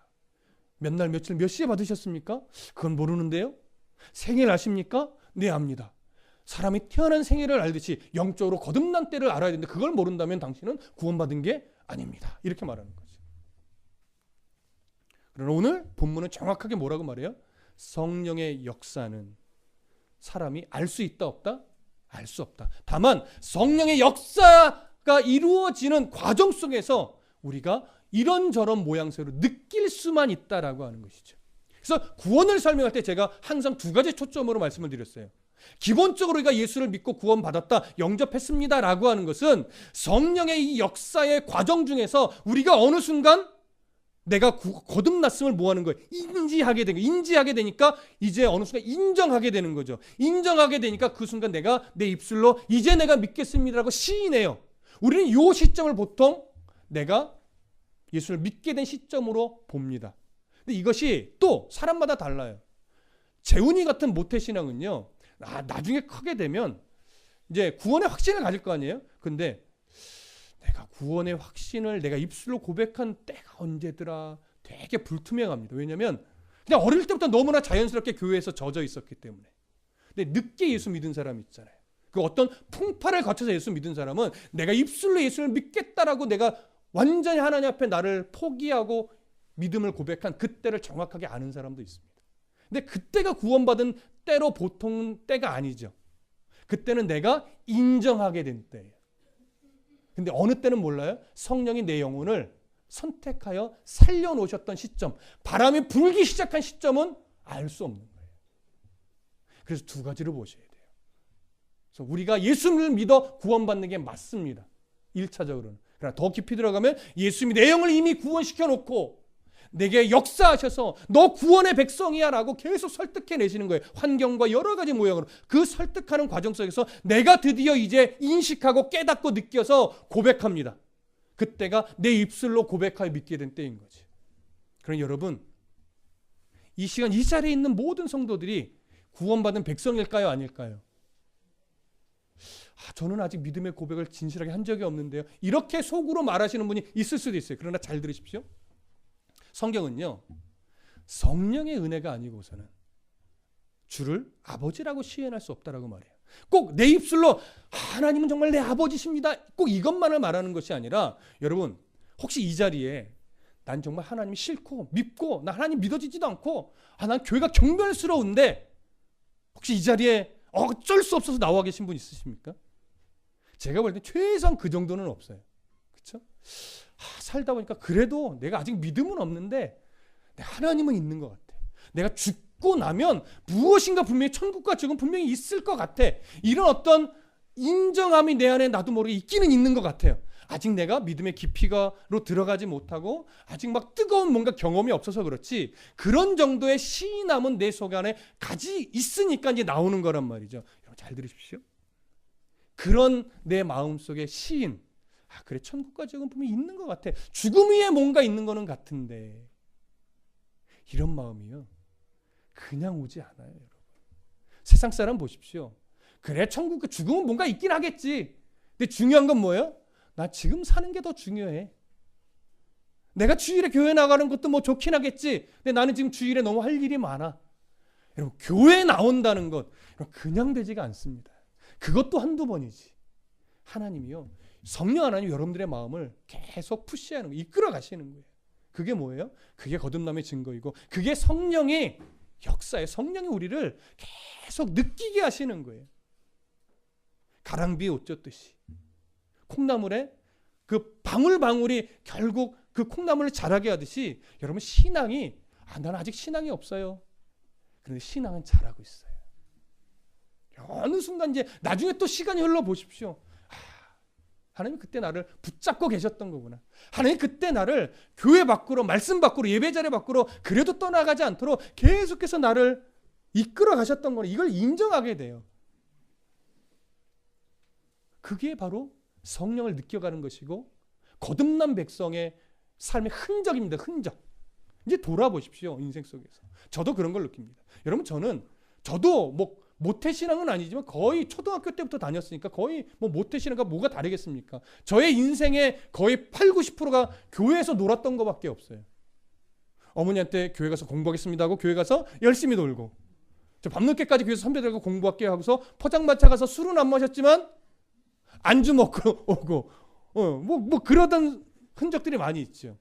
몇 날 며칠 몇 시에 받으셨습니까? 그건 모르는데요. 생일 아십니까? 네 압니다. 사람이 태어난 생일을 알듯이 영적으로 거듭난 때를 알아야 되는데 그걸 모른다면 당신은 구원받은 게 아닙니다. 이렇게 말하는 거죠. 그러나 오늘 본문은 정확하게 뭐라고 말해요? 성령의 역사는 사람이 알 수 있다 없다? 알 수 없다. 다만 성령의 역사가 이루어지는 과정 속에서 우리가 이런저런 모양새로 느낄 수만 있다라고 하는 것이죠. 그래서 구원을 설명할 때 제가 항상 두 가지 초점으로 말씀을 드렸어요. 기본적으로 우리가 예수를 믿고 구원받았다, 영접했습니다라고 하는 것은 성령의 이 역사의 과정 중에서 우리가 어느 순간 내가 거듭났음을 뭐 하는 거예요? 인지하게 되니까 이제 어느 순간 인정하게 되는 거죠. 인정하게 되니까 그 순간 내가 내 입술로 이제 내가 믿겠습니다라고 시인해요. 우리는 이 시점을 보통 내가 예수를 믿게 된 시점으로 봅니다. 근데 이것이 또 사람마다 달라요. 재훈이 같은 모태신앙은요. 나중에 크게 되면 이제 구원의 확신을 가질 거 아니에요? 근데 내가 구원의 확신을 내가 입술로 고백한 때가 언제더라? 되게 불투명합니다. 왜냐하면 그냥 어릴 때부터 너무나 자연스럽게 교회에서 젖어 있었기 때문에. 근데 늦게 예수 믿은 사람 있잖아요. 그 어떤 풍파를 거쳐서 예수 믿은 사람은 내가 입술로 예수를 믿겠다라고 내가 완전히 하나님 앞에 나를 포기하고 믿음을 고백한 그때를 정확하게 아는 사람도 있습니다. 근데 그때가 구원받은 때로 보통 때가 아니죠. 그때는 내가 인정하게 된 때예요. 근데 어느 때는 몰라요? 성령이 내 영혼을 선택하여 살려놓으셨던 시점, 바람이 불기 시작한 시점은 알 수 없는 거예요. 그래서 두 가지를 보셔야 돼요. 그래서 우리가 예수를 믿어 구원받는 게 맞습니다. 1차적으로는. 그러나 더 깊이 들어가면 예수님이 내 영을 이미 구원시켜 놓고 내게 역사하셔서 너 구원의 백성이야 라고 계속 설득해내시는 거예요. 환경과 여러 가지 모양으로. 그 설득하는 과정 속에서 내가 드디어 이제 인식하고 깨닫고 느껴서 고백합니다. 그때가 내 입술로 고백하여 믿게 된 때인 거지. 그럼 여러분 이 시간 이 자리에 있는 모든 성도들이 구원받은 백성일까요? 아닐까요? 저는 아직 믿음의 고백을 진실하게 한 적이 없는데요. 이렇게 속으로 말하시는 분이 있을 수도 있어요. 그러나 잘 들으십시오. 성경은요. 성령의 은혜가 아니고서는 주를 아버지라고 시인할 수 없다라고 말해요. 꼭 내 입술로 하나님은 정말 내 아버지십니다. 꼭 이것만을 말하는 것이 아니라 여러분 혹시 이 자리에 난 정말 하나님이 싫고 밉고 나 하나님 믿어지지도 않고 난 교회가 경멸스러운데 혹시 이 자리에 어쩔 수 없어서 나와 계신 분 있으십니까? 제가 볼 때 최소한 그 정도는 없어요. 그렇죠? 살다 보니까 그래도 내가 아직 믿음은 없는데 하나님은 있는 것 같아. 내가 죽고 나면 무엇인가 분명히 천국과 지옥은 분명히 있을 것 같아. 이런 어떤 인정함이 내 안에 나도 모르게 있기는 있는 것 같아요. 아직 내가 믿음의 깊이로 들어가지 못하고 아직 막 뜨거운 뭔가 경험이 없어서 그렇지, 그런 정도의 신함은 내 속 안에 가지 있으니까 이제 나오는 거란 말이죠. 여러분 잘 들으십시오. 그런 내 마음속의 시인, 그래 천국과 지옥은 분명히 있는 것 같아. 죽음 위에 뭔가 있는 거는 같은데, 이런 마음이요 그냥 오지 않아요. 여러분 세상 사람 보십시오. 그래 천국과 죽음은 뭔가 있긴 하겠지. 근데 중요한 건 뭐예요? 나 지금 사는 게 더 중요해. 내가 주일에 교회 나가는 것도 뭐 좋긴 하겠지. 근데 나는 지금 주일에 너무 할 일이 많아. 여러분 교회 나온다는 것 그냥 되지가 않습니다. 그것도 한두 번이지. 하나님이요 성령 하나님 여러분들의 마음을 계속 푸시하는 거, 이끌어 가시는 거예요. 그게 뭐예요? 그게 거듭남의 증거이고, 그게 성령의 역사에 성령이 우리를 계속 느끼게 하시는 거예요. 가랑비에 옷 젖듯이 콩나물에 그 방울방울이 결국 그 콩나물을 자라게 하듯이, 여러분 신앙이 나는 아직 신앙이 없어요. 그런데 신앙은 자라고 있어요. 어느 순간 이제 나중에 또 시간이 흘러보십시오. 하나님 그때 나를 붙잡고 계셨던 거구나. 하나님 그때 나를 교회 밖으로, 말씀 밖으로, 예배 자리 밖으로 그래도 떠나가지 않도록 계속해서 나를 이끌어 가셨던 거는, 이걸 인정하게 돼요. 그게 바로 성령을 느껴가는 것이고 거듭난 백성의 삶의 흔적입니다. 흔적. 이제 돌아보십시오. 인생 속에서. 저도 그런 걸 느낍니다. 여러분 저도 뭐 모태신앙은 아니지만 거의 초등학교 때부터 다녔으니까 거의 뭐 모태신앙과 뭐가 다르겠습니까? 저의 인생의 거의 80~90%가 교회에서 놀았던 것밖에 없어요. 어머니한테 교회 가서 공부하겠습니다 하고 교회 가서 열심히 놀고, 저 밤늦게까지 교회에서 선배들과 공부할게요 하고서 포장마차 가서 술은 안 마셨지만 안주 먹고 오고 뭐 그러던 흔적들이 많이 있죠.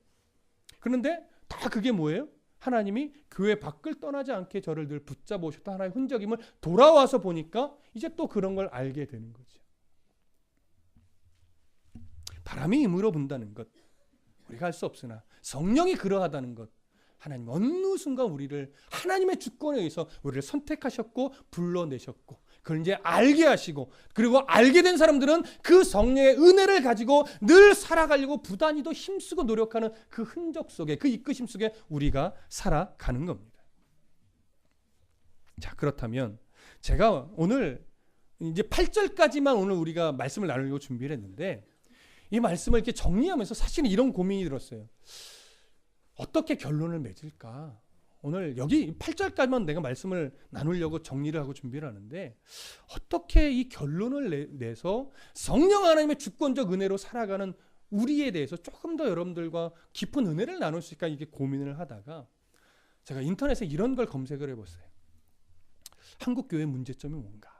그런데 다 그게 뭐예요? 하나님이 교회 밖을 떠나지 않게 저를 늘 붙잡아 오셨던 하나의 흔적임을 돌아와서 보니까 이제 또 그런 걸 알게 되는 거죠. 바람이 임으로 분다는 것 우리가 할 수 없으나 성령이 그러하다는 것, 하나님 어느 순간 우리를 하나님의 주권에 의해서 우리를 선택하셨고 불러내셨고, 그걸 이제 알게 하시고, 그리고 알게 된 사람들은 그 성령의 은혜를 가지고 늘 살아가려고 부단히도 힘쓰고 노력하는 그 흔적 속에, 그 이끄심 속에 우리가 살아가는 겁니다. 자, 그렇다면 제가 오늘 이제 8절까지만 오늘 우리가 말씀을 나누려고 준비를 했는데, 이 말씀을 이렇게 정리하면서 사실은 이런 고민이 들었어요. 어떻게 결론을 맺을까? 오늘 여기 8절까지만 내가 말씀을 나누려고 정리를 하고 준비를 하는데, 어떻게 이 결론을 내서 성령 하나님의 주권적 은혜로 살아가는 우리에 대해서 조금 더 여러분들과 깊은 은혜를 나눌 수 있을까, 이게 고민을 하다가 제가 인터넷에 이런 걸 검색을 해봤어요. 한국교회 문제점이 뭔가?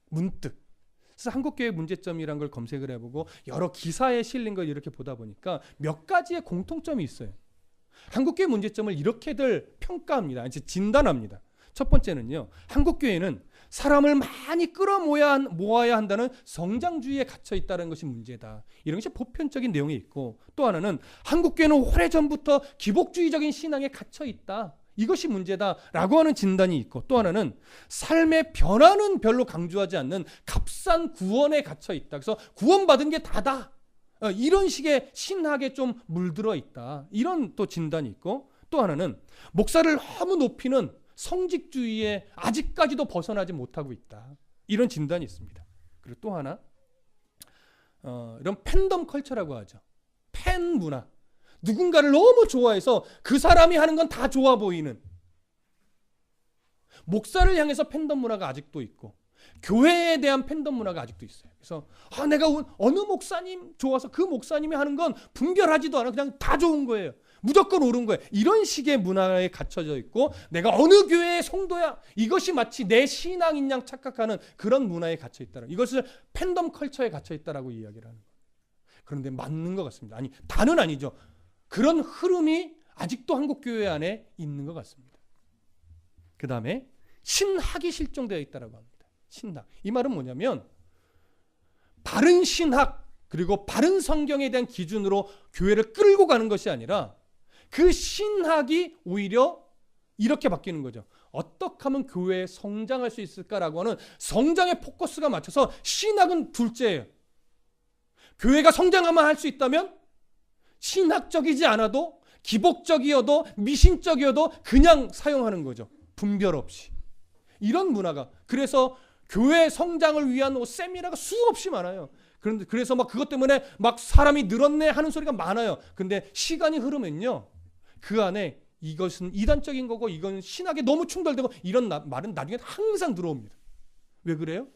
문득. 그래서 한국교회 문제점이란 걸 검색을 해보고 여러 기사에 실린 걸 이렇게 보다 보니까 몇 가지의 공통점이 있어요. 한국교회 문제점을 이렇게들 평가합니다. 이제 진단합니다. 첫 번째는요, 한국교회는 사람을 많이 모아야 한다는 성장주의에 갇혀 있다는 것이 문제다. 이런 것이 보편적인 내용이 있고, 또 하나는 한국교회는 오래전부터 기복주의적인 신앙에 갇혀 있다. 이것이 문제다라고 하는 진단이 있고, 또 하나는 삶의 변화는 별로 강조하지 않는 값싼 구원에 갇혀 있다. 그래서 구원받은 게 다다. 이런 식의 신학에 좀 물들어 있다. 이런 또 진단이 있고, 또 하나는 목사를 너무 높이는 성직주의에 아직까지도 벗어나지 못하고 있다. 이런 진단이 있습니다. 그리고 또 하나, 이런 팬덤 컬처라고 하죠. 팬 문화. 누군가를 너무 좋아해서 그 사람이 하는 건 다 좋아 보이는, 목사를 향해서 팬덤 문화가 아직도 있고, 교회에 대한 팬덤 문화가 아직도 있어요. 그래서 내가 어느 목사님 좋아서 그 목사님이 하는 건 분별하지도 않아, 그냥 다 좋은 거예요. 무조건 옳은 거예요. 이런 식의 문화에 갇혀져 있고, 내가 어느 교회의 성도야, 이것이 마치 내 신앙인 양 착각하는 그런 문화에 갇혀 있다는, 이것을 팬덤 컬처에 갇혀 있다라고 이야기를 하는 거예요. 그런데 맞는 것 같습니다. 아니, 다는 아니죠. 그런 흐름이 아직도 한국 교회 안에 있는 것 같습니다. 그 다음에 신학이 실종되어 있다라고 합니다. 신학. 이 말은 뭐냐면, 바른 신학 그리고 바른 성경에 대한 기준으로 교회를 끌고 가는 것이 아니라 그 신학이 오히려 이렇게 바뀌는 거죠. 어떻게 하면 교회에 성장할 수 있을까라고 하는 성장의 포커스가 맞춰서 신학은 둘째예요. 교회가 성장하면 할 수 있다면 신학적이지 않아도 기복적이어도 미신적이어도 그냥 사용하는 거죠. 분별 없이. 이런 문화가. 그래서 교회 성장을 위한 세미나가 수없이 많아요. 그런데 그래서 막 그것 때문에 막 사람이 늘었네 하는 소리가 많아요. 근데 시간이 흐르면요, 그 안에 이것은 이단적인 거고 이건 신학에 너무 충돌되고 이런 말은 나중에 항상 들어옵니다. 왜 그래요?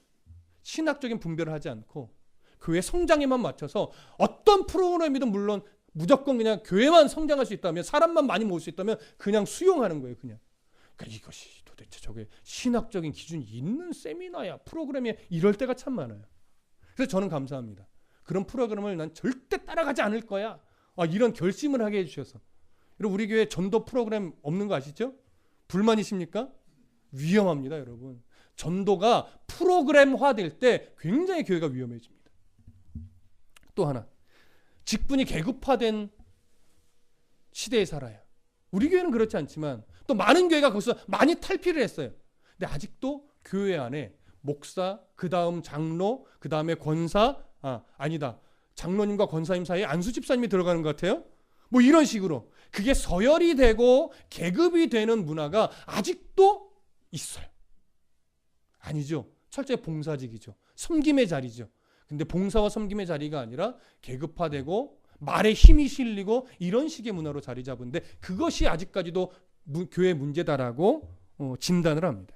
신학적인 분별을 하지 않고 교회 성장에만 맞춰서 어떤 프로그램이든 물론 무조건 그냥 교회만 성장할 수 있다면, 사람만 많이 모을 수 있다면 그냥 수용하는 거예요. 그냥. 그러니까 이것이 도대체 저게 신학적인 기준이 있는 세미나야, 프로그램이야, 이럴 때가 참 많아요. 그래서 저는 감사합니다. 그런 프로그램을 난 절대 따라가지 않을 거야, 이런 결심을 하게 해주셔서. 여러분, 우리 교회 전도 프로그램 없는 거 아시죠? 불만이십니까? 위험합니다, 여러분. 전도가 프로그램화될 때 굉장히 교회가 위험해집니다. 또 하나, 직분이 계급화된 시대에 살아요. 우리 교회는 그렇지 않지만 또 많은 교회가 거기서 많이 탈피를 했어요. 근데 아직도 교회 안에 목사, 그 다음 장로, 그 다음에 권사, 아니다, 장로님과 권사님 사이에 안수 집사님이 들어가는 것 같아요. 뭐 이런 식으로 그게 서열이 되고 계급이 되는 문화가 아직도 있어요. 아니죠. 철저히 봉사직이죠. 섬김의 자리죠. 근데 봉사와 섬김의 자리가 아니라 계급화되고 말에 힘이 실리고 이런 식의 문화로 자리 잡은데, 그것이 아직까지도 교회 문제다라고 진단을 합니다.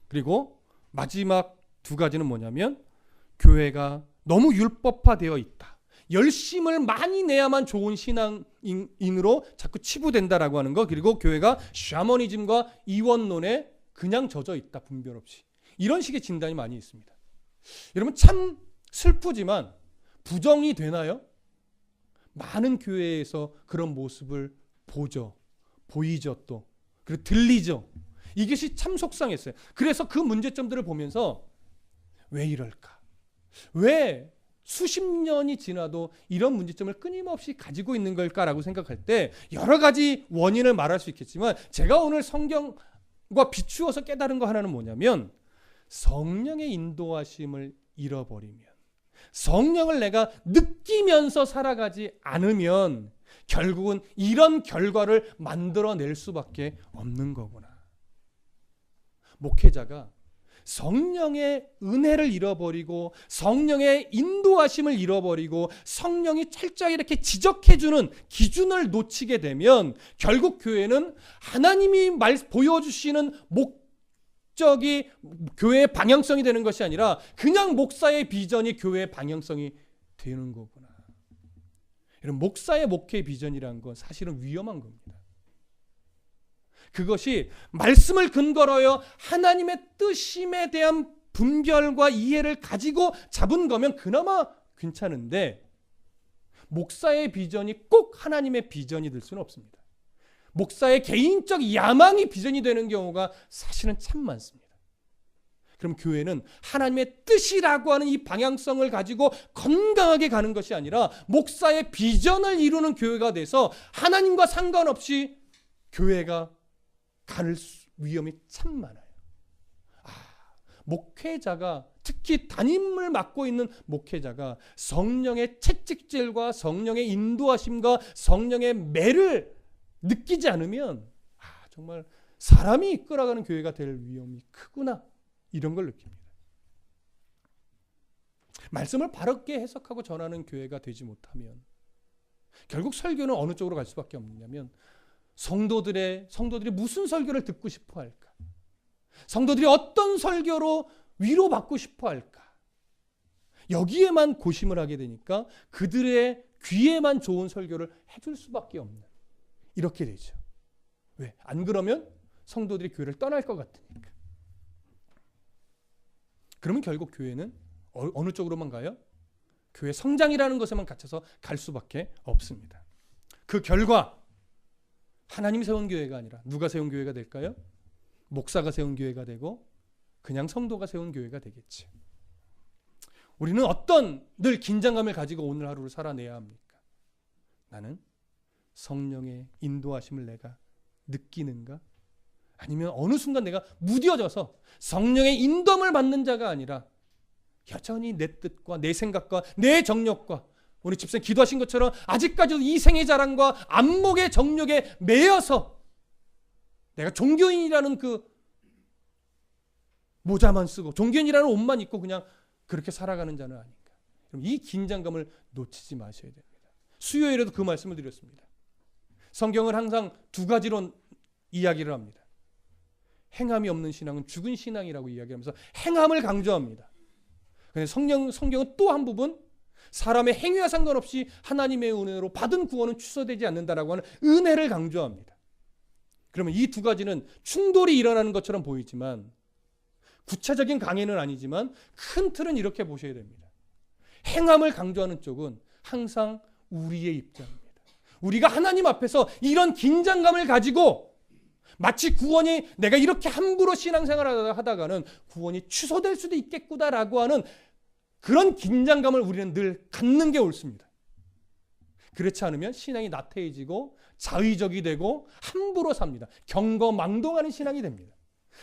그리고 마지막 두 가지는 뭐냐면, 교회가 너무 율법화되어 있다. 열심을 많이 내야만 좋은 신앙인으로 자꾸 치부된다라고 하는 거. 그리고 교회가 샤머니즘과 이원론에 그냥 젖어 있다, 분별 없이. 이런 식의 진단이 많이 있습니다. 여러분, 참 슬프지만 부정이 되나요? 많은 교회에서 그런 모습을 보이죠, 또 그리고 들리죠. 이것이 참 속상했어요. 그래서 그 문제점들을 보면서 왜 이럴까? 왜 수십 년이 지나도 이런 문제점을 끊임없이 가지고 있는 걸까라고 생각할 때 여러 가지 원인을 말할 수 있겠지만, 제가 오늘 성경과 비추어서 깨달은 거 하나는 뭐냐면, 성령의 인도하심을 잃어버리면, 성령을 내가 느끼면서 살아가지 않으면 결국은 이런 결과를 만들어낼 수밖에 없는 거구나. 목회자가 성령의 은혜를 잃어버리고 성령의 인도하심을 잃어버리고 성령이 철저히 이렇게 지적해주는 기준을 놓치게 되면 결국 교회는 하나님이 보여주시는 목적이 교회의 방향성이 되는 것이 아니라 그냥 목사의 비전이 교회의 방향성이 되는 거구나. 여러분, 목사의 목회 비전이라는 건 사실은 위험한 겁니다. 그것이 말씀을 근거로요 하나님의 뜻임에 대한 분별과 이해를 가지고 잡은 거면 그나마 괜찮은데, 목사의 비전이 꼭 하나님의 비전이 될 수는 없습니다. 목사의 개인적 야망이 비전이 되는 경우가 사실은 참 많습니다. 그럼 교회는 하나님의 뜻이라고 하는 이 방향성을 가지고 건강하게 가는 것이 아니라 목사의 비전을 이루는 교회가 돼서 하나님과 상관없이 교회가 갈 위험이 참 많아요. 목회자가, 특히 담임을 맡고 있는 목회자가 성령의 채찍질과 성령의 인도하심과 성령의 매를 느끼지 않으면 정말 사람이 이끌어가는 교회가 될 위험이 크구나, 이런 걸 느낍니다. 말씀을 바르게 해석하고 전하는 교회가 되지 못하면 결국 설교는 어느 쪽으로 갈 수밖에 없느냐면, 성도들이 무슨 설교를 듣고 싶어 할까? 성도들이 어떤 설교로 위로받고 싶어 할까? 여기에만 고심을 하게 되니까 그들의 귀에만 좋은 설교를 해줄 수밖에 없는, 이렇게 되죠. 왜? 안 그러면 성도들이 교회를 떠날 것 같으니까. 그러면 결국 교회는 어느 쪽으로만 가요? 교회 성장이라는 것에만 갇혀서 갈 수밖에 없습니다. 그 결과 하나님이 세운 교회가 아니라 누가 세운 교회가 될까요? 목사가 세운 교회가 되고 그냥 성도가 세운 교회가 되겠지. 우리는 어떤 늘 긴장감을 가지고 오늘 하루를 살아내야 합니까? 나는 성령의 인도하심을 내가 느끼는가? 아니면 어느 순간 내가 무뎌져서 성령의 인도함을 받는 자가 아니라 여전히 내 뜻과 내 생각과 내 정욕과 우리 집사님 기도하신 것처럼 아직까지도 이 생의 자랑과 안목의 정욕에 매여서 내가 종교인이라는 그 모자만 쓰고 종교인이라는 옷만 입고 그냥 그렇게 살아가는 자는 아닌가. 이 긴장감을 놓치지 마셔야 됩니다. 수요일에도 그 말씀을 드렸습니다. 성경은 항상 두 가지로 이야기를 합니다. 행함이 없는 신앙은 죽은 신앙이라고 이야기하면서 행함을 강조합니다. 그런데 성경은 또 한 부분 사람의 행위와 상관없이 하나님의 은혜로 받은 구원은 취소되지 않는다라고 하는 은혜를 강조합니다. 그러면 이 두 가지는 충돌이 일어나는 것처럼 보이지만 구체적인 강의는 아니지만 큰 틀은 이렇게 보셔야 됩니다. 행함을 강조하는 쪽은 항상 우리의 입장입니다. 우리가 하나님 앞에서 이런 긴장감을 가지고 마치 구원이 내가 이렇게 함부로 신앙생활을 하다가는 구원이 취소될 수도 있겠구나라고 하는 그런 긴장감을 우리는 늘 갖는 게 옳습니다. 그렇지 않으면 신앙이 나태해지고 자의적이 되고 함부로 삽니다. 경거망동하는 신앙이 됩니다.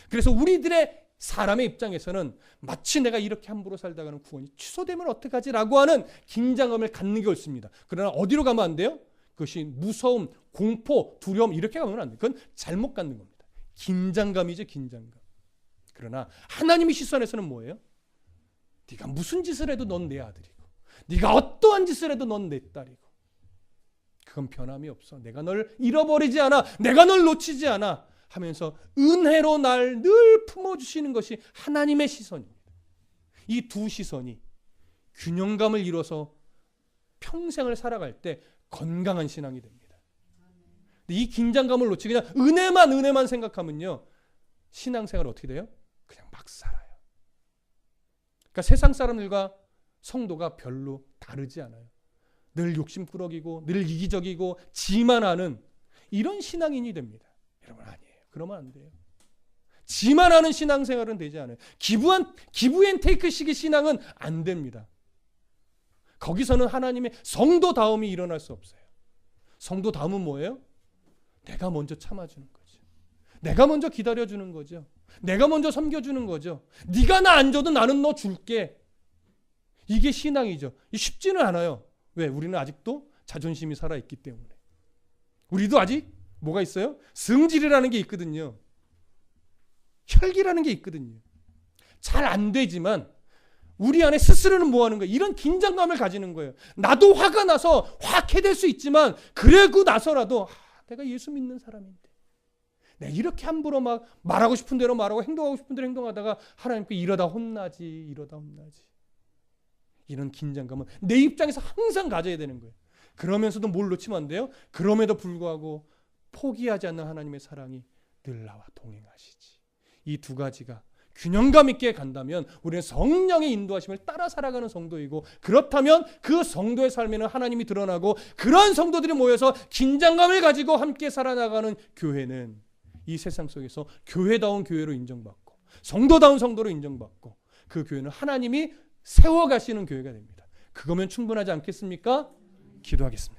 그래서 우리들의 사람의 입장에서는 마치 내가 이렇게 함부로 살다가는 구원이 취소되면 어떡하지라고 하는 긴장감을 갖는 게 옳습니다. 그러나 어디로 가면 안 돼요? 그것이 무서움, 공포, 두려움 이렇게 가면 안 돼요. 그건 잘못 갖는 겁니다. 긴장감이죠, 긴장감. 그러나 하나님의 시선에서는 뭐예요? 네가 무슨 짓을 해도 넌 내 아들이고 네가 어떠한 짓을 해도 넌 내 딸이고 그건 변함이 없어. 내가 널 잃어버리지 않아. 내가 널 놓치지 않아. 하면서 은혜로 날 늘 품어주시는 것이 하나님의 시선입니다. 이 두 시선이 균형감을 이뤄서 평생을 살아갈 때 건강한 신앙이 됩니다. 근데 이 긴장감을 놓치고 그냥 은혜만 생각하면요. 신앙생활 어떻게 돼요? 그냥 막 살아요. 그러니까 세상 사람들과 성도가 별로 다르지 않아요. 늘 욕심꾸러기고 늘 이기적이고 지만 하는 이런 신앙인이 됩니다. 여러분 아니에요. 그러면 안 돼요. 지만 하는 신앙생활은 되지 않아요. 기브앤테이크식의 신앙은 안 됩니다. 거기서는 하나님의 성도다움이 일어날 수 없어요. 성도다움은 뭐예요? 내가 먼저 참아주는 거죠. 내가 먼저 기다려주는 거죠. 내가 먼저 섬겨주는 거죠. 네가 나 안 줘도 나는 너 줄게. 이게 신앙이죠. 쉽지는 않아요. 왜? 우리는 아직도 자존심이 살아있기 때문에. 우리도 아직 뭐가 있어요? 성질이라는 게 있거든요. 혈기라는 게 있거든요. 잘 안 되지만 우리 안에 스스로는 뭐 하는 거예요? 이런 긴장감을 가지는 거예요. 나도 화가 나서 확 해댈 수 있지만 그러고 나서라도 내가 예수 믿는 사람인데 내가 이렇게 함부로 막 말하고 싶은 대로 말하고 행동하고 싶은 대로 행동하다가 하나님께 이러다 혼나지. 이런 긴장감은 내 입장에서 항상 가져야 되는 거예요. 그러면서도 뭘 놓치면 안 돼요? 그럼에도 불구하고 포기하지 않는 하나님의 사랑이 늘 나와 동행하시지. 이 두 가지가 균형감 있게 간다면 우리는 성령의 인도하심을 따라 살아가는 성도이고, 그렇다면 그 성도의 삶에는 하나님이 드러나고, 그런 성도들이 모여서 긴장감을 가지고 함께 살아나가는 교회는 이 세상 속에서 교회다운 교회로 인정받고 성도다운 성도로 인정받고, 그 교회는 하나님이 세워가시는 교회가 됩니다. 그거면 충분하지 않겠습니까? 기도하겠습니다.